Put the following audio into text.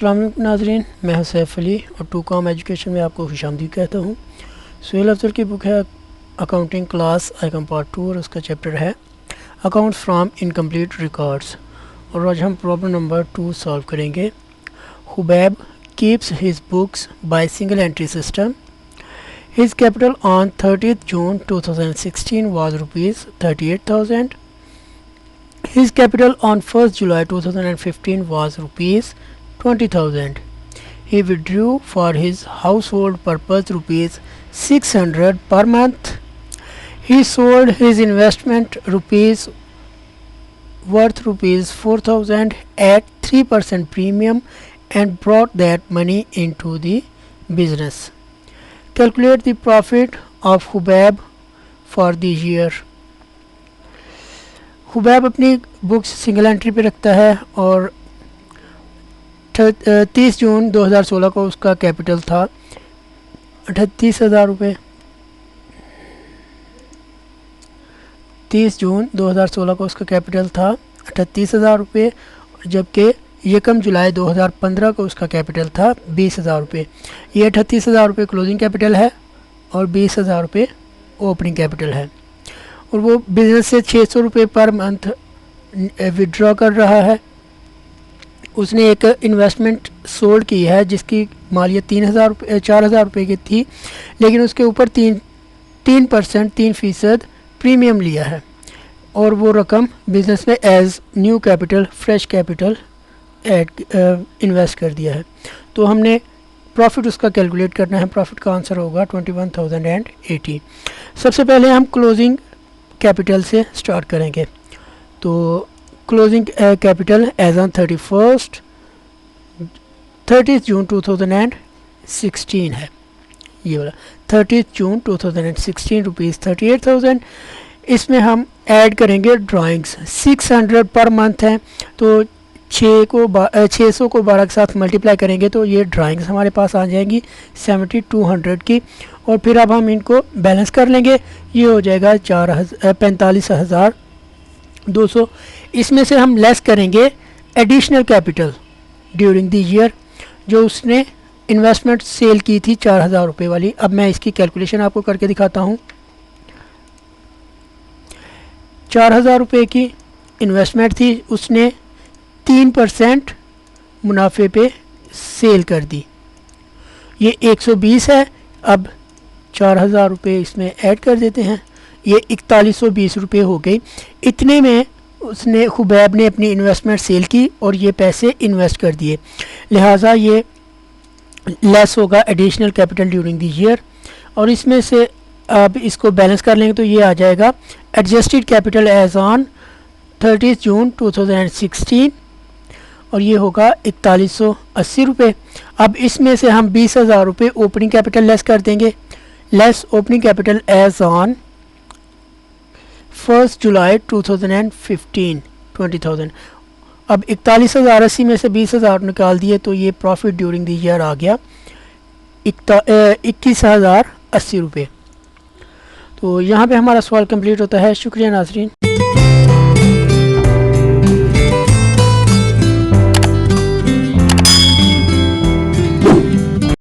अस्सलाम वालेकुम नाज़रीन, मैं हूं सैफ अली और टू कॉम एजुकेशन में आपको खुशामदीद कहता हूं। सुहेल अफजल की बुक है अकाउंटिंग क्लास आइकन पार्ट 2 और उसका चैप्टर है अकाउंट्स फ्रॉम इनकम्प्लीट रिकॉर्ड्स। और आज हम प्रॉब्लम नंबर 2 सॉल्व करेंगे। Hubaib keeps his books by single entry system. His capital on 30th June 2016 was ₹38,000. His capital on 1st July 2015 was ₹20,000. He withdrew for his household purpose ₹600 per month. He sold his investment worth ₹4,000 at 3% premium and brought that money into the business. Calculate the profit of Hubaib for the year. हुबैब अपनी books single entry पे रखता है और 30 जून 2016 को उसका capital था 38,000 रुपये। 30 जून 2016 को उसका कैपिटल था 38,000 रुपये, जबकि 1 जुलाई 2015 को उसका कैपिटल था 20,000 रुपये। ये 38,000 रुपये क्लोजिंग कैपिटल है और 20,000 रुपये ओपनिंग कैपिटल है। और वो बिज़नेस से 600 रुपये पर मंथ विड्रॉ कर रहा है। उसने एक इन्वेस्टमेंट सोल्ड की है जिसकी मालियत 4,000 रुपये की थी, लेकिन उसके ऊपर 3% प्रीमियम लिया है और वो रकम बिज़नेस में as new capital fresh capital invest कर दिया है। तो हमने प्रॉफिट उसका कैलकुलेट करना है। प्रॉफिट का आंसर होगा 21,080। सबसे पहले हम क्लोजिंग कैपिटल से स्टार्ट करेंगे। तो क्लोजिंग कैपिटल एज ऑन 30 जून 2016 है। ये वाला 30 जून 2016 ₹38,000। इसमें हम ऐड करेंगे ड्राइंग्स 600 पर मंथ है, तो 600 को 12 के साथ मल्टीप्लाई करेंगे तो ये ड्राइंग्स हमारे पास आ जाएंगी 7200 की। और फिर अब हम इनको बैलेंस कर लेंगे, ये हो जाएगा 45,200। इसमें से हम लेस करेंगे additional capital during the year जो उसने इन्वेस्टमेंट सेल की थी 4,000 रुपये वाली। अब मैं इसकी कैलकुलेशन आपको करके दिखाता हूँ। 4,000 रुपये की इन्वेस्टमेंट थी, उसने 3% मुनाफे पे सेल कर दी। ये 120 है। अब 4,000 रुपये इसमें ऐड कर देते हैं, ये 4120 रुपये हो गई। इतने में उसने हुबैब ने अपनी इन्वेस्टमेंट सेल की और ये पैसे इन्वेस्ट कर दिए, लिहाजा ये लेस होगा additional capital during the year. और इसमें से अब इसको बैलेंस कर लेंगे तो ये आ जाएगा एडजस्टेड कैपिटल एज ऑन 30 जून 2016 और ये होगा 4180 रुपये। अब इसमें से हम 20,000 रुपये ओपनिंग कैपिटल लेस कर देंगे। Less opening capital as on 1 July 2015 20,000। अब 41,080 में से 20,000 निकाल दिए तो ये प्रॉफिट ड्यूरिंग द ईयर आ गया 21,080 रुपये। तो यहाँ पे हमारा सवाल कंप्लीट होता है। शुक्रिया नाज़रीन।